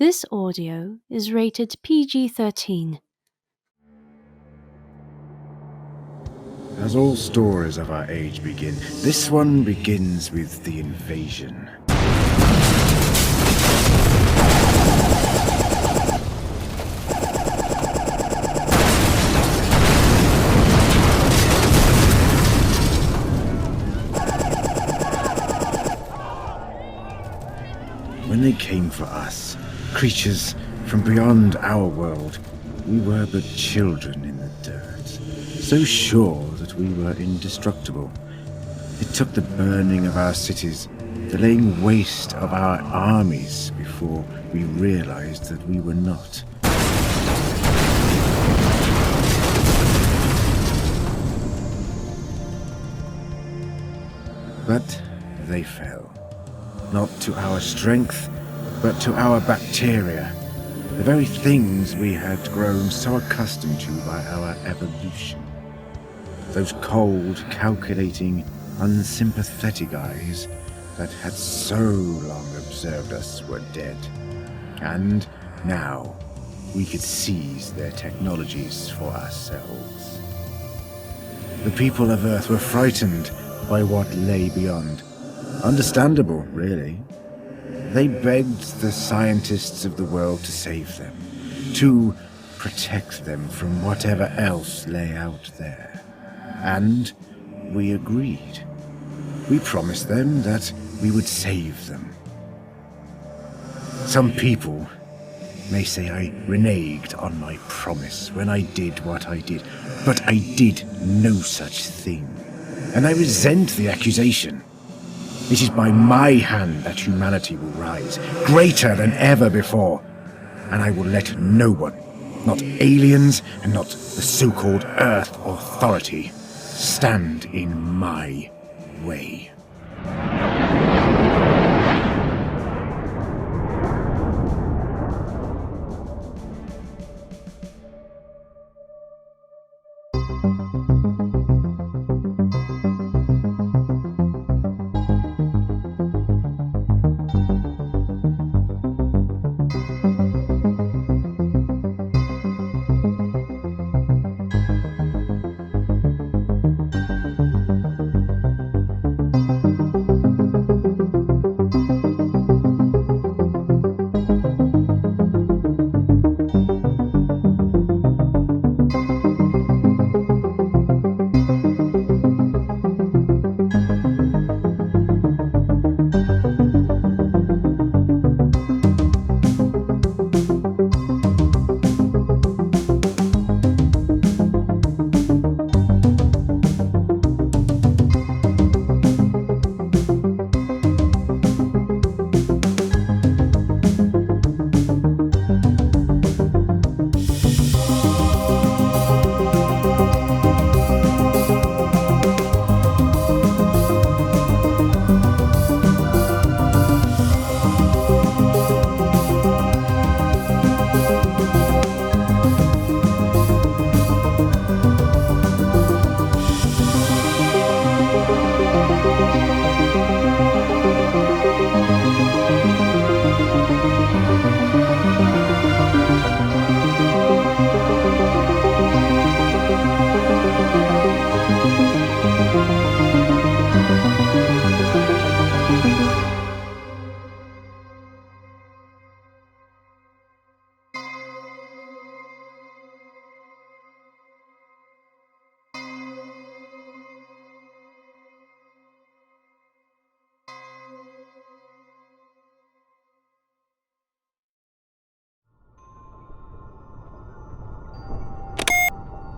This audio is rated PG13. As all stories of our age begin, this one begins with the invasion. When they came for us, creatures from beyond our world, we were but children in the dirt, so sure that we were indestructible. It took the burning of our cities, the laying waste of our armies, before we realized that we were not. But they fell. Not to our strength, but to our bacteria, the very things we had grown so accustomed to by our evolution. Those cold, calculating, unsympathetic eyes that had so long observed us were dead. And now we could seize their technologies for ourselves. The people of Earth were frightened by what lay beyond. Understandable, really. They begged the scientists of the world to save them, to protect them from whatever else lay out there. And we agreed. We promised them that we would save them. Some people may say I reneged on my promise when I did what I did, but I did no such thing, and I resent the accusation. It is by my hand that humanity will rise, greater than ever before. And I will let no one, not aliens and not the so-called Earth Authority, stand in my way.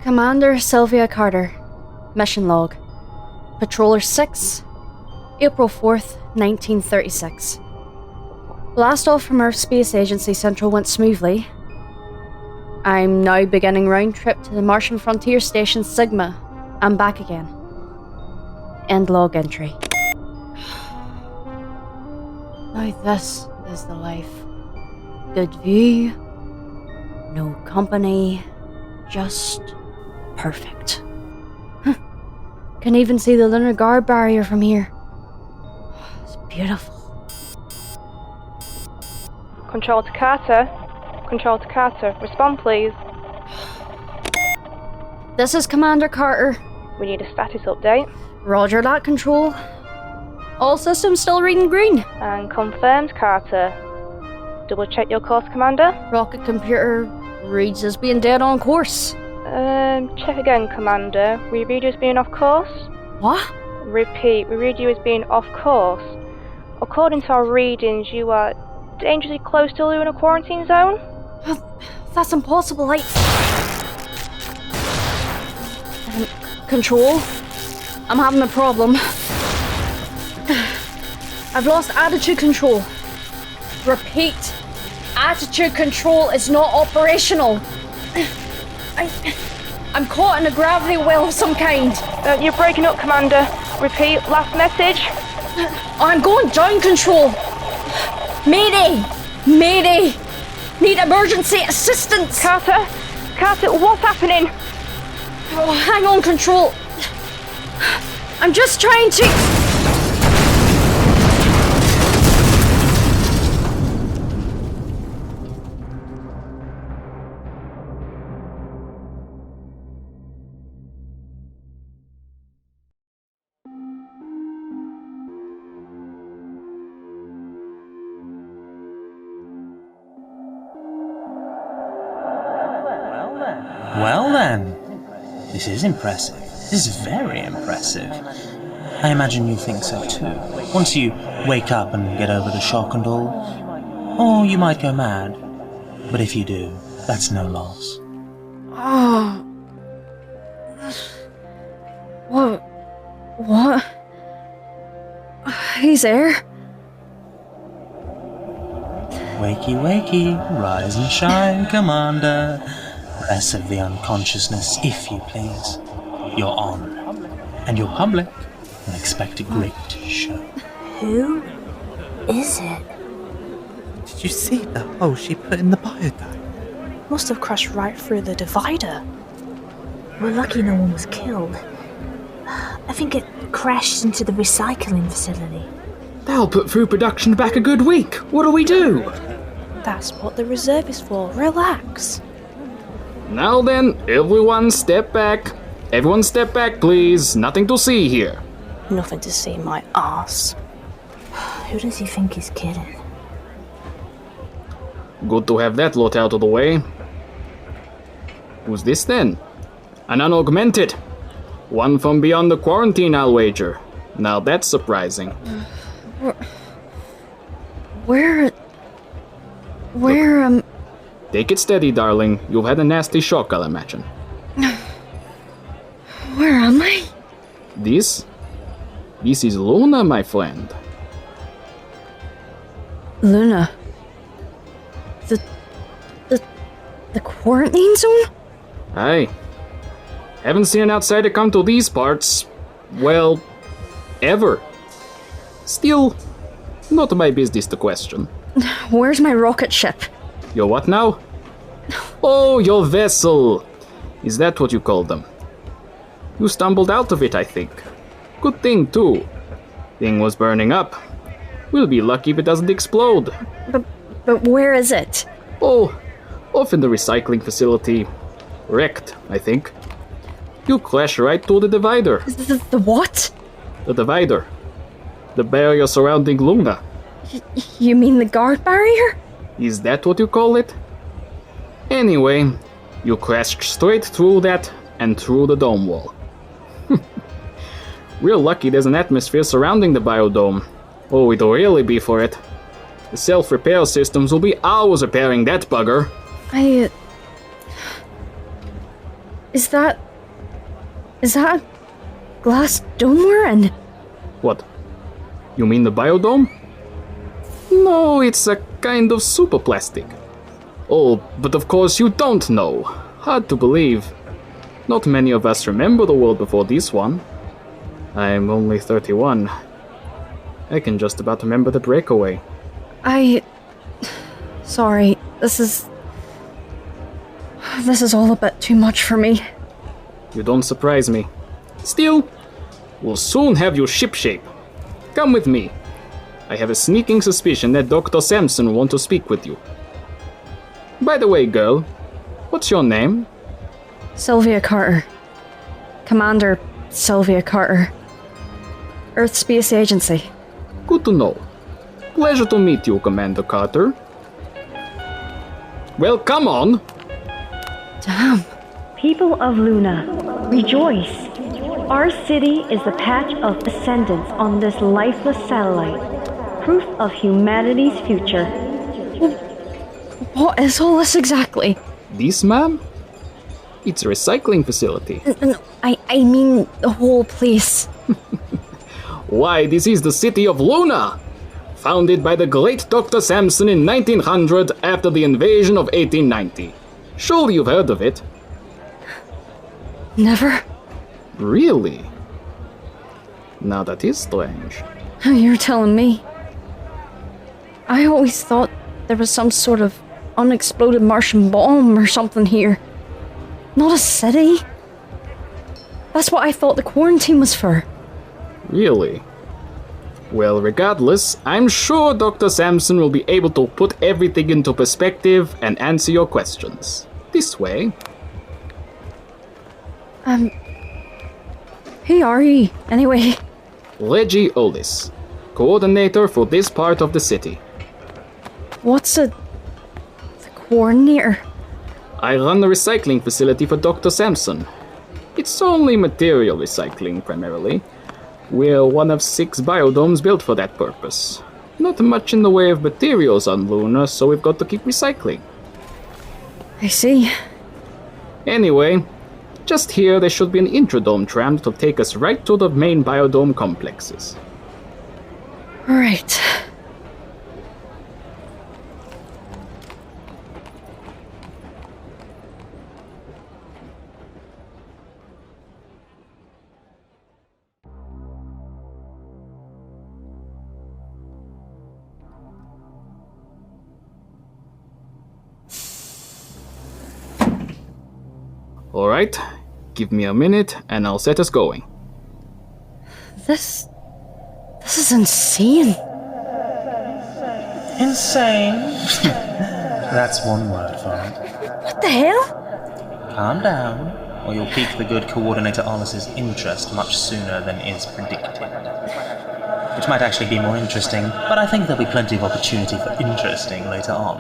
Commander Sylvia Carter, Mission Log. Patroller 6, April 4th, 1936. Blast off from Earth Space Agency Central went smoothly. I'm now beginning round trip to the Martian Frontier Station Sigma and back again. End log entry. Now this is the life. Good view, no company, just perfect. Can even see the Lunar Guard Barrier from here. It's beautiful. Control to Carter. Control to Carter. Respond, please. This is Commander Carter. We need a status update. Roger that, Control. All systems still reading green. And confirmed, Carter. Double check your course, Commander. Rocket computer reads as being dead on course. Check again, Commander. We read you as being off course. What? Repeat, we read you as being off course. According to our readings, you are dangerously close to the lunar quarantine zone. That's impossible, Control? I'm having a problem. I've lost attitude control. Repeat, attitude control is not operational. I'm caught in a gravity well of some kind. You're breaking up, Commander. Repeat, last message. I'm going down, Control. Mayday! Mayday! Need emergency assistance! Carter? Carter, what's happening? Oh, hang on, Control. I'm just trying to... Well then, this is impressive. This is very impressive. I imagine you think so too. Once you wake up and get over the shock and all. Or you might go mad. But if you do, that's no loss. Oh. What? He's there? Wakey, wakey, rise and shine, Commander. Press of the unconsciousness, if you please. You're on. And your public will expect a great show. Who is it? Did you see the hole she put in the biodome? Must have crashed right through the divider. We're lucky no one was killed. I think it crashed into the recycling facility. That'll put food production back a good week. What do we do? That's what the reserve is for. Relax. Now then, everyone step back. Everyone step back, please. Nothing to see here. Nothing to see, my arse. Who does he think he's kidding? Good to have that lot out of the way. Who's this then? An unaugmented. One from beyond the quarantine, I'll wager. Now that's surprising. Where, Take it steady, darling. You've had a nasty shock, I'll imagine. where am I? This is Luna, my friend. Luna. The quarantine zone? Aye. Haven't seen an outsider come to these parts, well, ever. Still, not my business to question. Where's my rocket ship? Your what now? Oh, your vessel. Is that what you call them? You stumbled out of it, I think. Good thing, too. Thing was burning up. We'll be lucky if it doesn't explode. But where is it? Oh, off in the recycling facility. Wrecked, I think. You crashed right through the divider. The what? The divider. The barrier surrounding Luna. You mean the guard barrier? Is that what you call it? Anyway, you crashed straight through that and through the dome wall. Real lucky there's an atmosphere surrounding the biodome. Oh, it'll really be for it. The self-repair systems will be hours repairing that bugger. Is that a glass dome we're in? What? You mean the biodome? No, it's a kind of super plastic. Oh, but of course you don't know. Hard to believe. Not many of us remember the world before this one. I'm only 31. I can just about remember the breakaway. Sorry, this is all a bit too much for me. You don't surprise me. Still, we'll soon have you shipshape. Come with me. I have a sneaking suspicion that Dr. Samson will want to speak with you. By the way, girl, what's your name? Sylvia Carter. Commander Sylvia Carter. Earth Space Agency. Good to know. Pleasure to meet you, Commander Carter. Well, come on! Damn. People of Luna, rejoice! Our city is the patch of ascendance on this lifeless satellite, proof of humanity's future. What is all this exactly? This, ma'am? It's a recycling facility. No, I mean the whole place. Why, this is the city of Luna! Founded by the great Dr. Samson in 1900 after the invasion of 1890. Surely you've heard of it. Never? Really? Now that is strange. You're telling me. I always thought there was some sort of unexploded Martian bomb or something here. Not a city? That's what I thought the quarantine was for. Really? Well, regardless, I'm sure Dr. Samson will be able to put everything into perspective and answer your questions. This way. Who are you, anyway? Reggie Olis, coordinator for this part of the city. What's the coordinator? I run the recycling facility for Dr. Samson. It's only material recycling, primarily. We're one of 6 biodomes built for that purpose. Not much in the way of materials on Luna, so we've got to keep recycling. I see. Anyway, just here there should be an intradome tram to take us right to the main biodome complexes. Right. Alright, give me a minute and I'll set us going. This is insane. Insane? That's one word for it. What the hell? Calm down, or you'll pique the good Coordinator Olis's interest much sooner than is predicted. Which might actually be more interesting, but I think there'll be plenty of opportunity for interesting later on.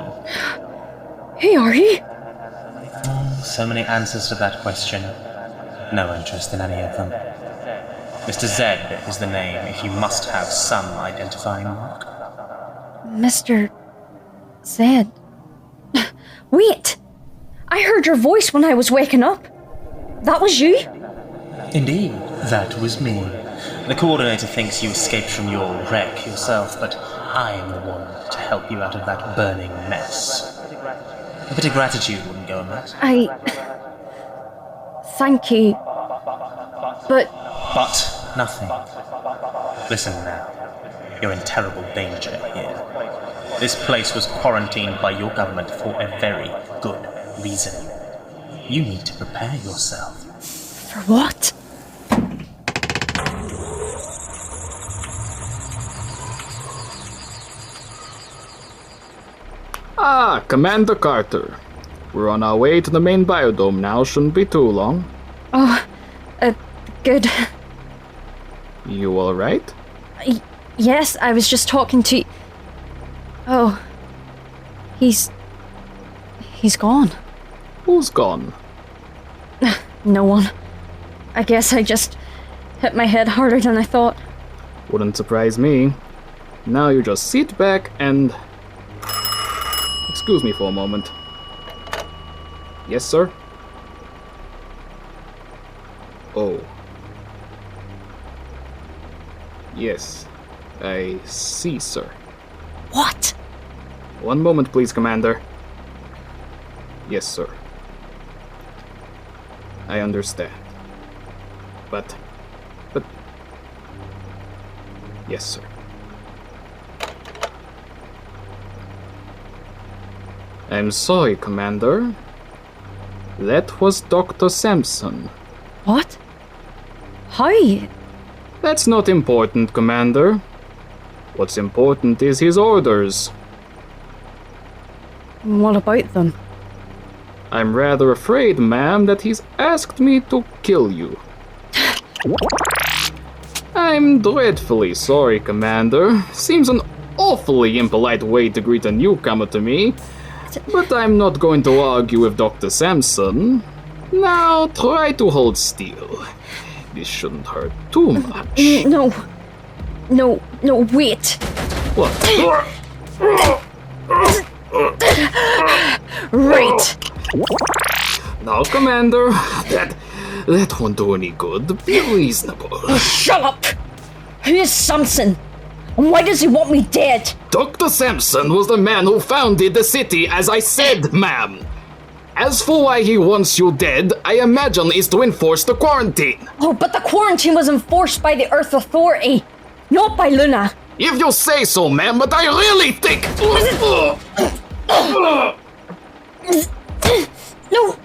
Who are you? So many answers to that question. No interest in any of them. Mr. Zed is the name if you must have some identifying mark. Mr. Zed. Wait! I heard your voice when I was waking up. That was you? Indeed, that was me. The Coordinator thinks you escaped from your wreck yourself, but I am the one to help you out of that burning mess. A bit of gratitude wouldn't go amiss. Thank you. But nothing. Listen now. You're in terrible danger here. This place was quarantined by your government for a very good reason. You need to prepare yourself. For what? Ah, Commander Carter. We're on our way to the main biodome now, shouldn't be too long. Oh, good. You alright? Yes, I was just talking to... Oh. He's gone. Who's gone? No one. I guess I just hit my head harder than I thought. Wouldn't surprise me. Now you just sit back and... Excuse me for a moment. Yes, sir? Oh. Yes, I see, sir. What? One moment, please, Commander. Yes, sir. I understand. But... Yes, sir. I'm sorry, Commander. That was Dr. Samson. What? How? That's not important, Commander. What's important is his orders. What about them? I'm rather afraid, ma'am, that he's asked me to kill you. I'm dreadfully sorry, Commander. Seems an awfully impolite way to greet a newcomer to me. But I'm not going to argue with Dr. Samson. Now, try to hold still. This shouldn't hurt too much. No, wait. What? Right. Now, Commander, that won't do any good. Be reasonable. Shut up! Who is Samson? And why does he want me dead? Dr. Samson was the man who founded the city, as I said, ma'am. As for why he wants you dead, I imagine is to enforce the quarantine. Oh, but the quarantine was enforced by the Earth Authority, not by Luna. If you say so, ma'am, but I really think... No,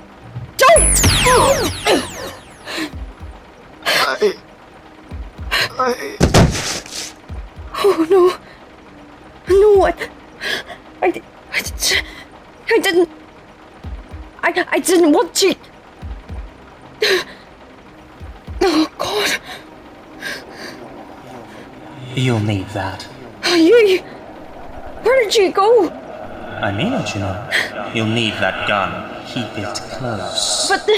don't! Oh no! No, I didn't. I didn't want to. Oh God! You'll need that. You? Where did you go? I mean it, you know. You'll need that gun. Keep it close. But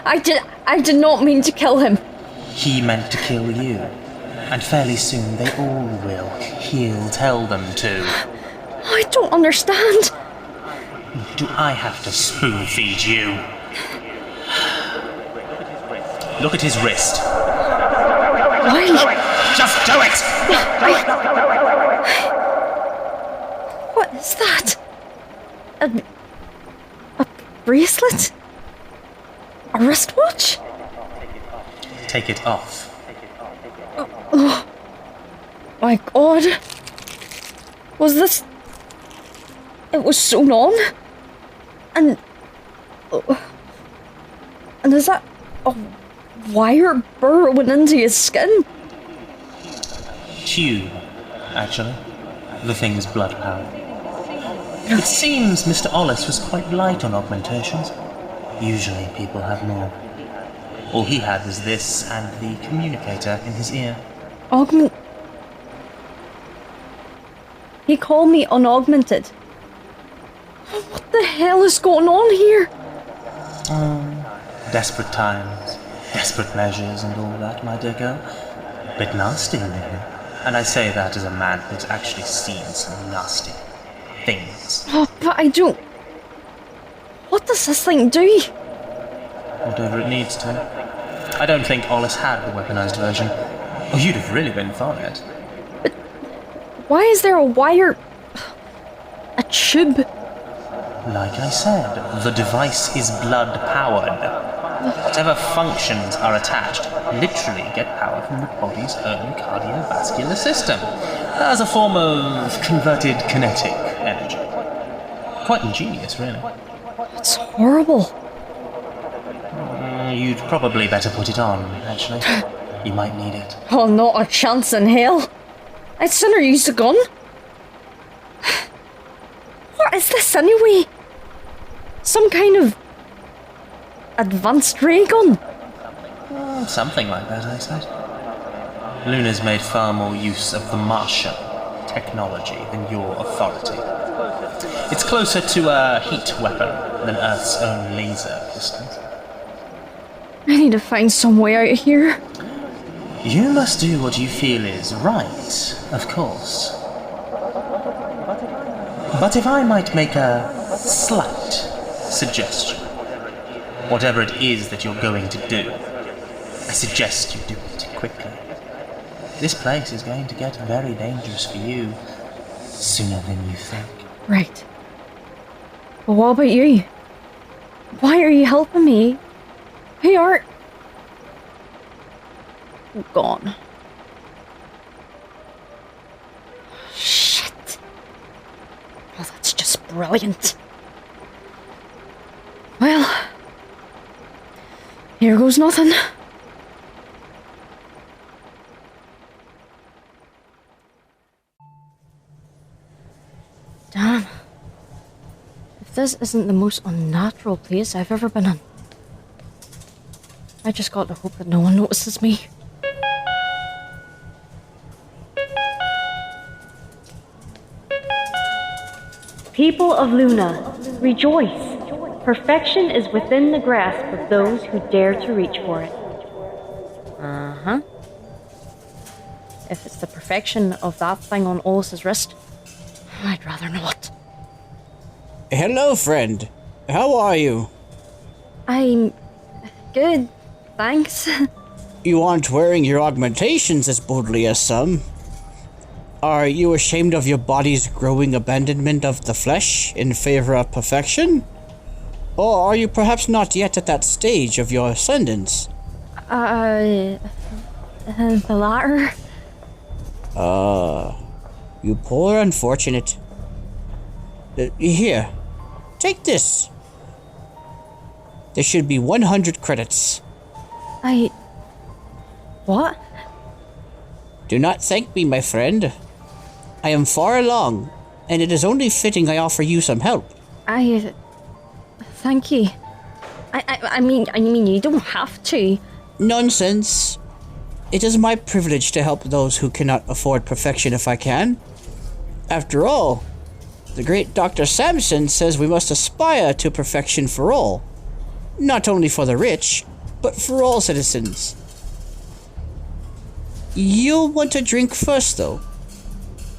I did not mean to kill him. He meant to kill you. And fairly soon they all will. He'll tell them to. I don't understand. Do I have to spoon feed you? Look at his wrist. Why? Just do it! What is that? A bracelet? A wristwatch? Take it off. Oh my God. Was this... It was sewn on? And is that a wire burrowing into his skin? Tube, actually. The thing's blood power. It seems Mr. Ollis was quite light on augmentations. Usually people have more. All he had was this and the communicator in his ear. He called me unaugmented. What the hell is going on here? Desperate times, desperate measures and all that, my dear girl. Bit nasty, maybe. And I say that as a man who's actually seen some nasty things. Oh, but I don't... What does this thing do? Whatever it needs to. I don't think Ollis had the weaponized version. Or you'd have really been fired. But why is there a wire... a tube? Like I said, the device is blood-powered. Whatever functions are attached literally get power from the body's own cardiovascular system, as a form of converted kinetic energy. Quite ingenious, really. It's horrible. You'd probably better put it on, actually. You might need it. Oh, not a chance in hell. I'd sooner use a gun. What is this anyway? Some kind of advanced ray gun? Something like that, I said. Luna's made far more use of the Martian technology than your authority. It's closer to a heat weapon than Earth's own laser pistols. I need to find some way out of here. You must do what you feel is right, of course. But if I might make a slight suggestion, whatever it is that you're going to do, I suggest you do it quickly. This place is going to get very dangerous for you sooner than you think. Right. But what about you? Why are you helping me? We are... gone. Shit. Oh, that's just brilliant. Well, here goes nothing. Damn. If this isn't the most unnatural place I've ever been in. I just got to hope that no one notices me. People of Luna, rejoice! Perfection is within the grasp of those who dare to reach for it. Uh-huh. If it's the perfection of that thing on Olis's wrist, I'd rather not. Hello, friend. How are you? I'm good, thanks. You aren't wearing your augmentations as boldly as some. Are you ashamed of your body's growing abandonment of the flesh in favor of perfection? Or are you perhaps not yet at that stage of your ascendance? The latter. You poor unfortunate. Here, take this. There should be 100 credits. What? Do not thank me, my friend. I am far along, and it is only fitting I offer you some help. Thank you. I mean, you don't have to. Nonsense. It is my privilege to help those who cannot afford perfection if I can. After all, the great Dr. Samson says we must aspire to perfection for all. Not only for the rich, but for all citizens. You'll want a drink first, though.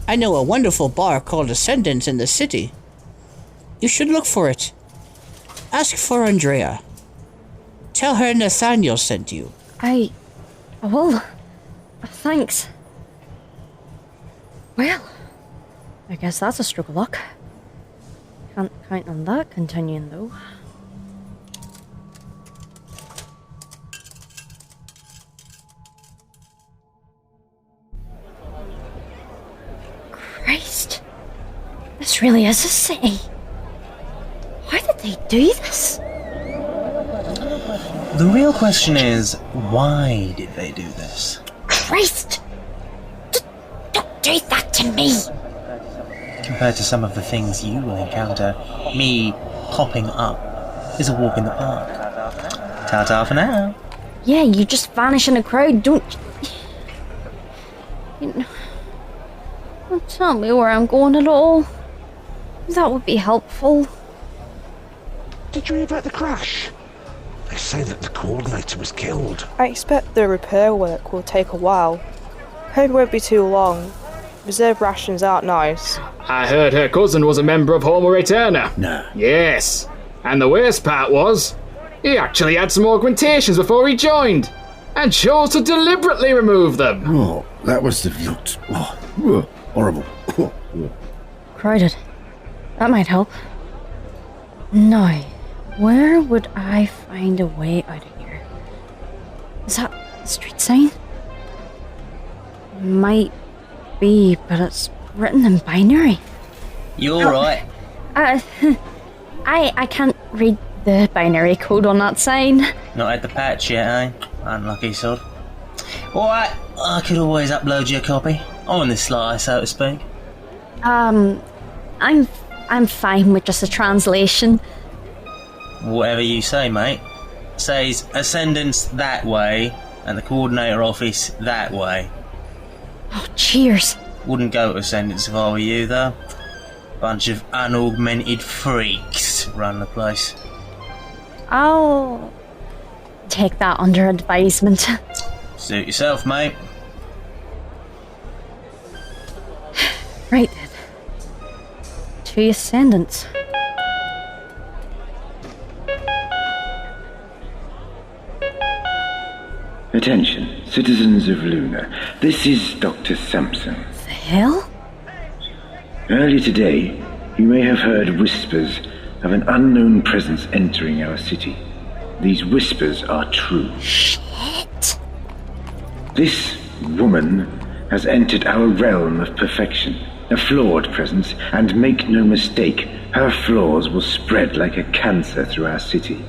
I know a wonderful bar called Ascendance in the city. You should look for it. Ask for Andrea. Tell her Nathaniel sent you. Well, thanks. Well, I guess that's a stroke of luck. Can't count on that continuing, though. Christ. This really is a city. Why did they do this? The real question is, why did they do this? Christ! Don't do that to me! Compared to some of the things you will encounter, me popping up is a walk in the park. Ta-ta for now. Yeah, you just vanish in a crowd, don't tell me where I'm going at all. That would be helpful. Did you hear about the crash? They say that the coordinator was killed. I expect the repair work will take a while. Hope it won't be too long. Reserve rations aren't nice. I heard her cousin was a member of Homo Eterna. No. Yes. And the worst part was, he actually had some augmentations before he joined, and chose to deliberately remove them. Oh, that must have looked horrible. Crowded. That might help. Now, where would I find a way out of here? Is that a street sign? Might be, but it's written in binary. You alright? I can't read the binary code on that sign. Not had the patch yet, eh? Unlucky sod. Alright, I could always upload you a copy. On the sly, so to speak. I'm fine with just a translation. Whatever you say, mate. Says Ascendance that way, and the coordinator office that way. Oh, cheers. Wouldn't go to Ascendance if I were you, though. Bunch of unaugmented freaks run the place. I'll take that under advisement. Suit yourself, mate. Right then. To Ascendance. Attention, citizens of Luna. This is Dr. Samson. The hell? Earlier today, you may have heard whispers of an unknown presence entering our city. These whispers are true. Shit. This woman has entered our realm of perfection. A flawed presence, and make no mistake, her flaws will spread like a cancer through our city.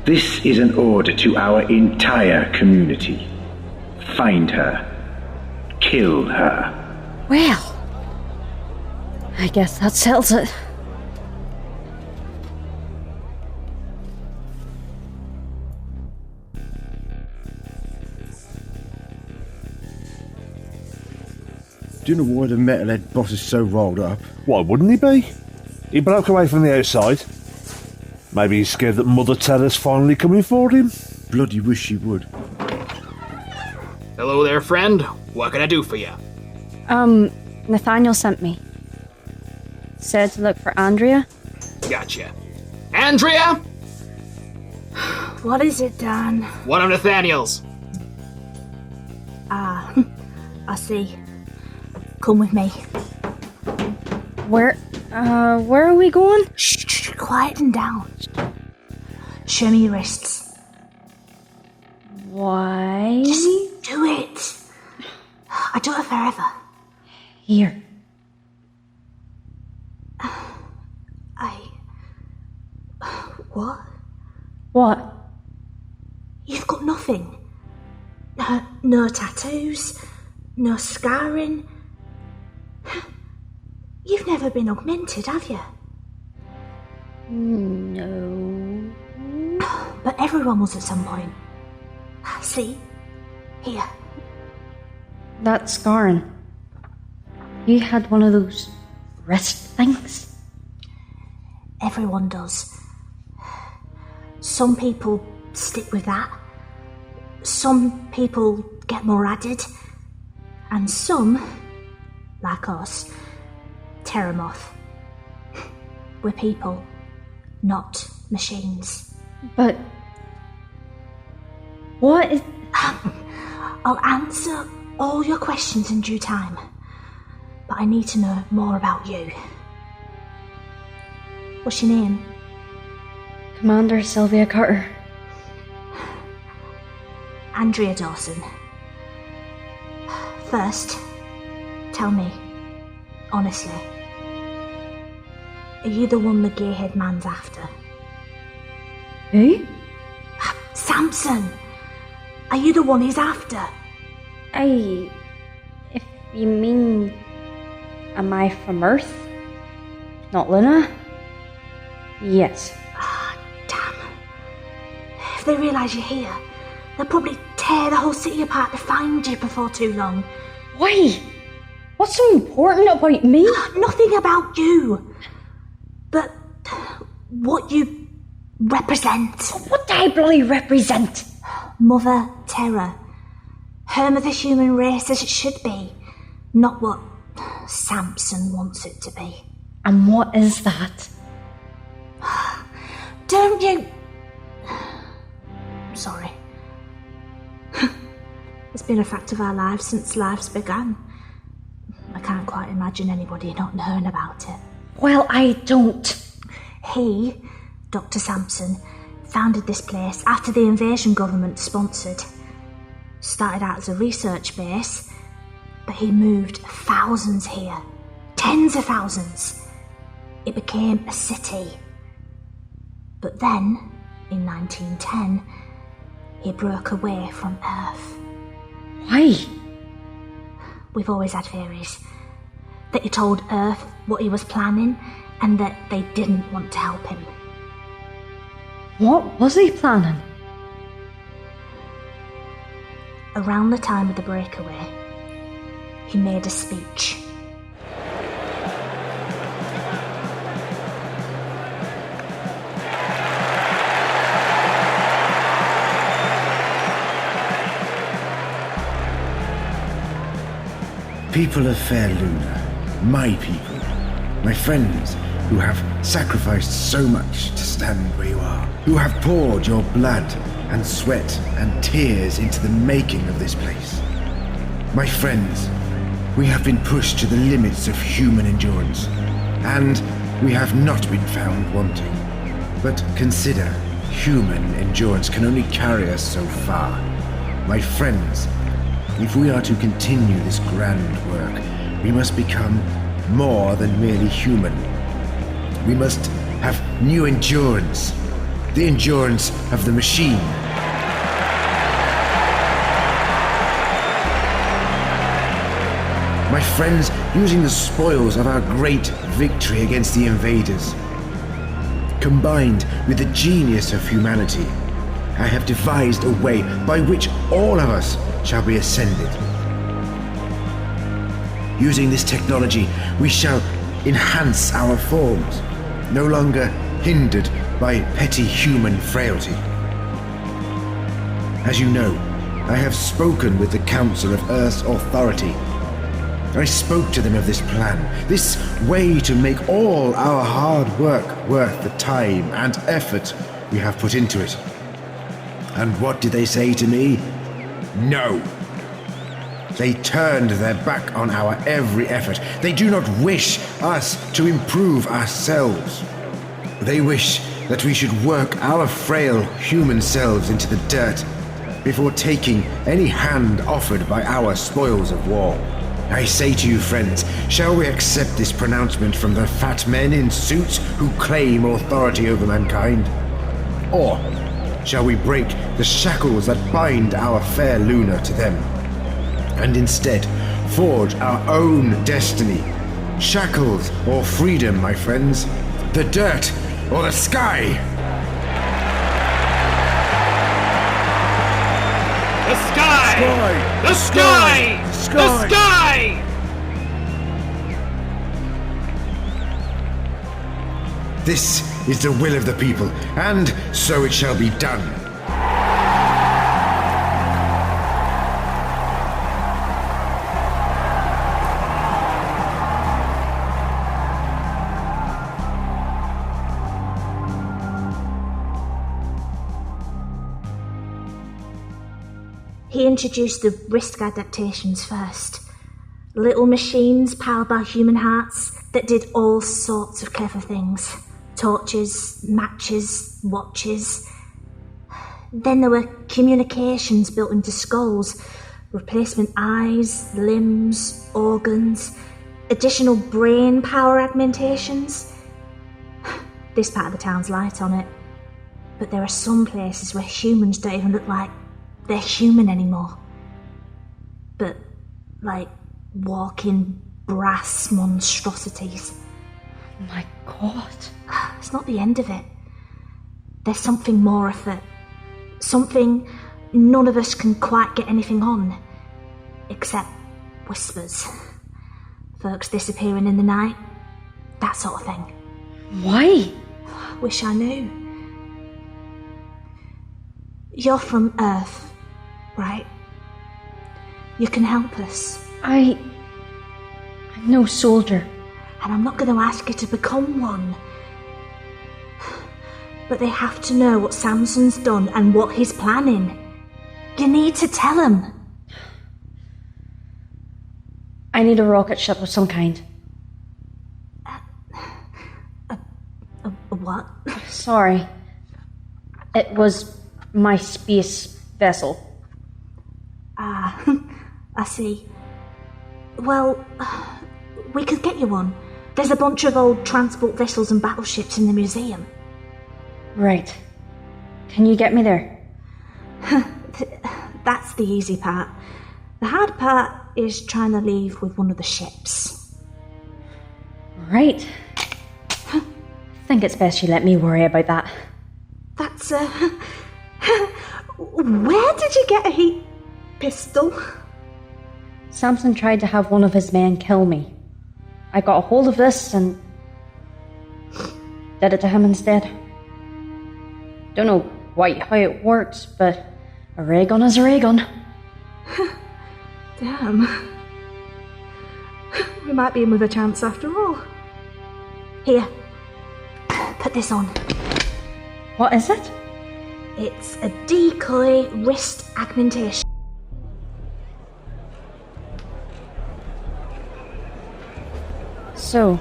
This is an order to our entire community. Find her. Kill her. Well, I guess that settles it. Don't know why the metalhead boss is so rolled up. Why wouldn't he be? He broke away from the outside. Maybe he's scared that Mother Terra's finally coming for him. Bloody wish he would. Hello there, friend. What can I do for you? Nathaniel sent me. Said to look for Andrea. Gotcha. Andrea? What is it, Dan? One of Nathaniel's. Ah, I see. Come with me. Where are we going? Shh, quieten down. Show me your wrists. Why? Just do it. I do it forever. Here. What? What? You've got nothing. No tattoos. No scarring. You've never been augmented, have you? No. But everyone was at some point. See? Here. That scarring. You had one of those wrist things? Everyone does. Some people stick with that. Some people get more added. And some, like us, tear 'em off. We're people, not machines. But what is... I'll answer all your questions in due time. But I need to know more about you. What's your name? Commander Sylvia Carter. Andrea Dawson. First, tell me, honestly, are you the one the gearhead man's after? Who? Samson! Are you the one he's after? If you mean... Am I from Earth? Not Luna? Yes. Damn. If they realise you're here, they'll probably tear the whole city apart to find you before too long. Why? What's so important about me? Nothing about you. But what you represent. What do I bloody represent? Mother Terra. Home of the human race as it should be. Not what Samson wants it to be. And what is that? Don't you... Sorry. It's been a fact of our lives since lives began. I can't quite imagine anybody not knowing about it. Well, I don't. He, Dr. Samson, founded this place after the invasion government sponsored. Started out as a research base, but he moved thousands here. Tens of thousands. It became a city. But then, in 1910, he broke away from Earth. Why? We've always had theories. That he told Earth what he was planning, and that they didn't want to help him. What was he planning? Around the time of the breakaway, he made a speech. People of fair Luna, my people, my friends who have sacrificed so much to stand where you are, who have poured your blood and sweat and tears into the making of this place. My friends, we have been pushed to the limits of human endurance, and we have not been found wanting. But consider, human endurance can only carry us so far. My friends, if we are to continue this grand work, we must become more than merely human. We must have new endurance, the endurance of the machine. My friends, using the spoils of our great victory against the invaders, combined with the genius of humanity, I have devised a way by which all of us shall be ascended. Using this technology, we shall enhance our forms, no longer hindered by petty human frailty. As you know, I have spoken with the Council of Earth's authority. I spoke to them of this plan, this way to make all our hard work worth the time and effort we have put into it. And what did they say to me? No. They turned their back on our every effort. They do not wish us to improve ourselves. They wish that we should work our frail human selves into the dirt before taking any hand offered by our spoils of war. I say to you, friends, shall we accept this pronouncement from the fat men in suits who claim authority over mankind? Or shall we break the shackles that bind our fair Luna to them, and instead forge our own destiny? Shackles or freedom, my friends? The dirt or the sky? The sky! The sky! The sky! This is the will of the people, and so it shall be done. He introduced the risk adaptations first. Little machines powered by human hearts that did all sorts of clever things. Torches, matches, watches. Then there were communications built into skulls, replacement eyes, limbs, organs, additional brain power augmentations. This part of the town's light on it, but there are some places where humans don't even look like they're human anymore. But, like, walking brass monstrosities. My God. It's not the end of it. There's something more afoot. Something none of us can quite get anything on. Except whispers. Folks disappearing in the night. That sort of thing. Why? Wish I knew. You're from Earth, right? You can help us. I'm no soldier. And I'm not going to ask you to become one. But they have to know what Samson's done and what he's planning. You need to tell them. I need a rocket ship of some kind. A what? Sorry. It was my space vessel. Ah, I see. Well, we could get you one. There's a bunch of old transport vessels and battleships in the museum. Right. Can you get me there? That's the easy part. The hard part is trying to leave with one of the ships. Right. I think it's best you let me worry about that. That's, where did you get a heat pistol? Samson tried to have one of his men kill me. I got a hold of this and did it to him instead. Don't know quite how it works, but a ray gun is a ray gun. Damn. We might be in with a chance after all. Here, put this on. What is it? It's a decoy wrist augmentation. So,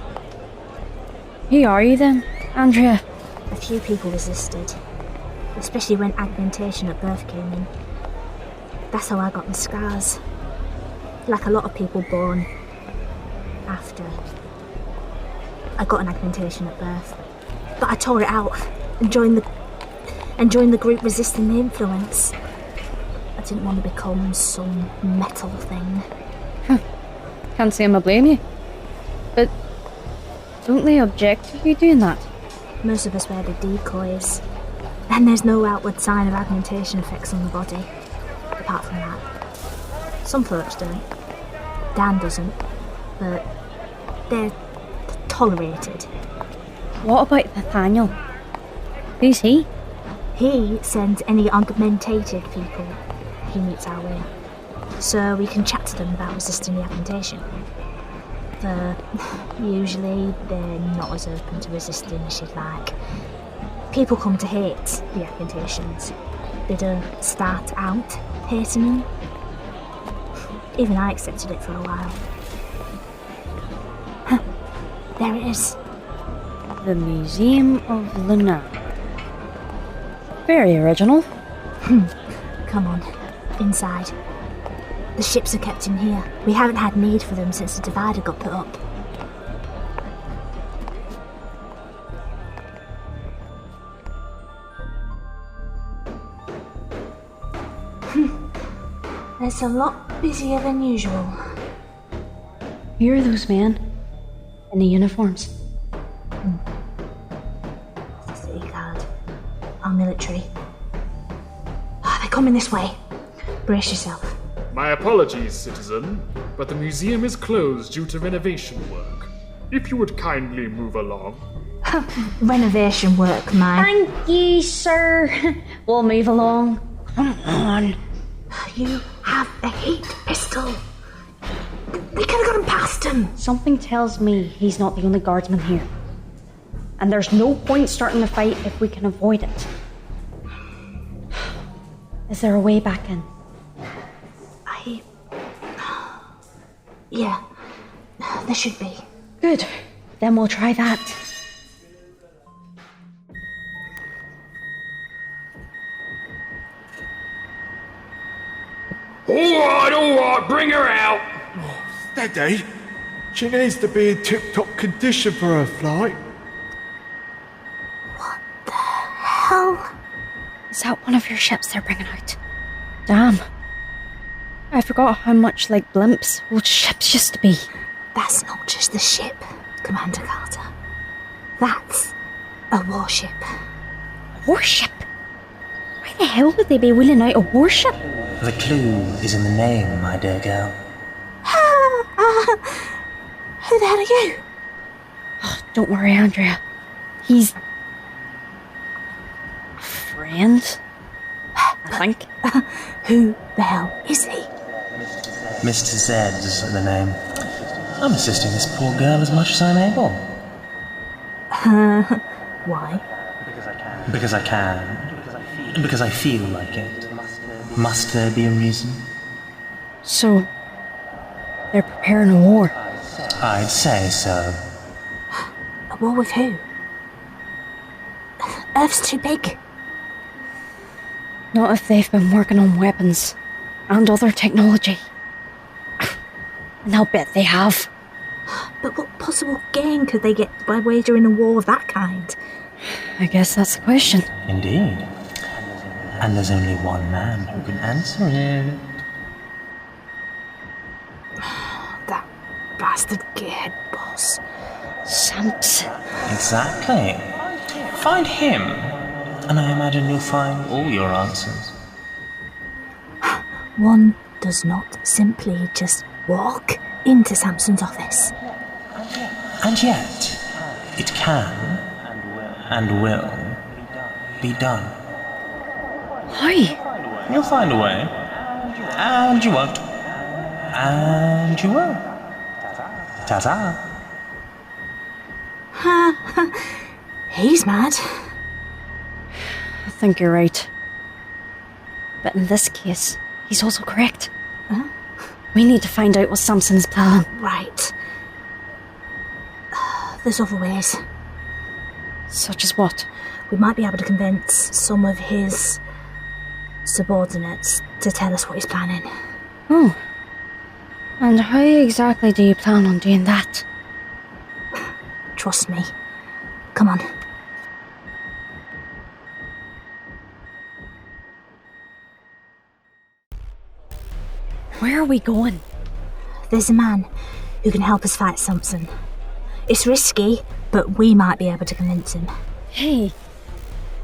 who are you then, Andrea? A few people resisted, especially when augmentation at birth came in. That's how I got my scars. Like a lot of people born after. I got an augmentation at birth, but I tore it out and joined the group resisting the influence. I didn't want to become some metal thing. Can't say I blame you. But don't they object to you doing that? Most of us wear the decoys, and there's no outward sign of augmentation effects on the body, apart from that. Some folks don't. Dan doesn't. but they're tolerated. What about Nathaniel? Who's he? He sends any augmentated people he meets our way, so we can chat to them about resisting the augmentation. Usually they're not as open to resisting as you'd like. People come to hate the augmentations. They don't start out hating them. Even I accepted it for a while. There it is. The Museum of Lunar. Very original. Come on, inside. The ships are kept in here. We haven't had need for them since the divider got put up. It's a lot busier than usual. Who are those men in the uniforms? The City Guard. Our military. They're coming this way. Brace yourself. My apologies, citizen, but the museum is closed due to renovation work. If you would kindly move along. Renovation work, man. Thank you, sir. We'll move along. Come on. You have a heat pistol. We could have gotten past him. Something tells me he's not the only guardsman here. And there's no point starting the fight if we can avoid it. Is there a way back in? Yeah, there should be. Good. Then we'll try that. All right, bring her out. Steady. She needs to be in tip-top condition for her flight. What the hell? Is that one of your ships they're bringing out? Damn. I forgot how much like blimps old ships used to be. That's not just the ship, Commander Carter. That's a warship. Warship? Why the hell would they be wheeling out a warship? The clue is in the name, my dear girl. Who the hell are you? Oh, don't worry, Andrea. He's a friend, I think. Who the hell is he? Mr. Zed is the name. I'm assisting this poor girl as much as I'm able. Why? Because I can. And because I feel like it. Must there be a reason? So, they're preparing a war. I'd say so. A war with who? Earth's too big. Not if they've been working on weapons and other technology. And I'll bet they have. But what possible gain could they get by wagering a war of that kind? I guess that's the question. Indeed. And there's only one man who can answer it. That bastard gearhead boss. Samson. Exactly. Find him, and I imagine you'll find all your answers. One does not simply just walk into Samson's office. And yet, it can, and will, be done. Why? You'll find a way. And you won't. And you will. Ta-ta. He's mad. I think you're right. But in this case, he's also correct. Huh? We need to find out what Samson's planning. Right. There's other ways. Such as what? We might be able to convince some of his subordinates to tell us what he's planning. Oh. And how exactly do you plan on doing that? Trust me. Come on. Where are we going? There's a man who can help us fight Samson. It's risky, but we might be able to convince him. Hey,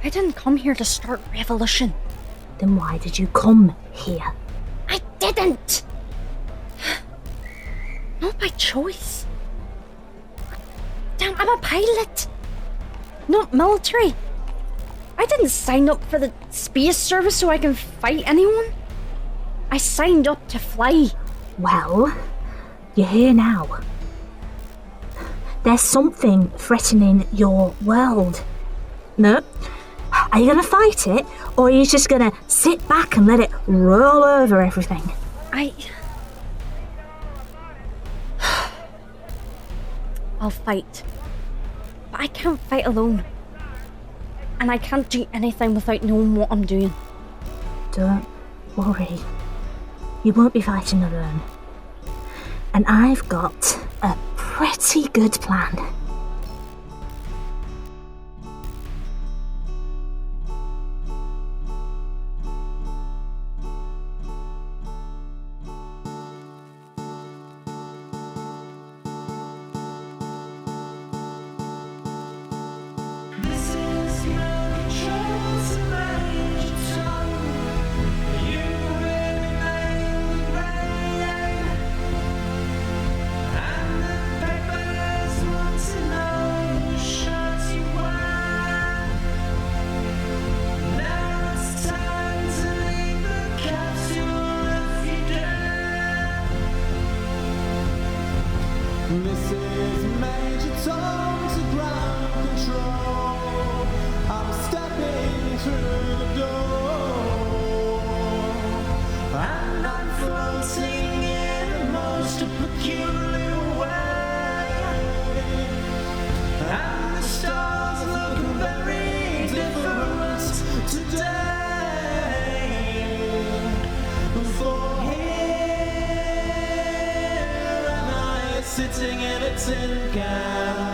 I didn't come here to start a revolution. Then why did you come here? I didn't! No, not by choice. Damn, I'm a pilot, not military. I didn't sign up for the space service so I can fight anyone. I signed up to fly. Well, you're here now. There's something threatening your world. No? Are you gonna fight it, or are you just gonna sit back and let it roll over everything? I'll fight. But I can't fight alone. And I can't do anything without knowing what I'm doing. Don't worry. You won't be fighting alone. And I've got a pretty good plan. Sitting in a tin can.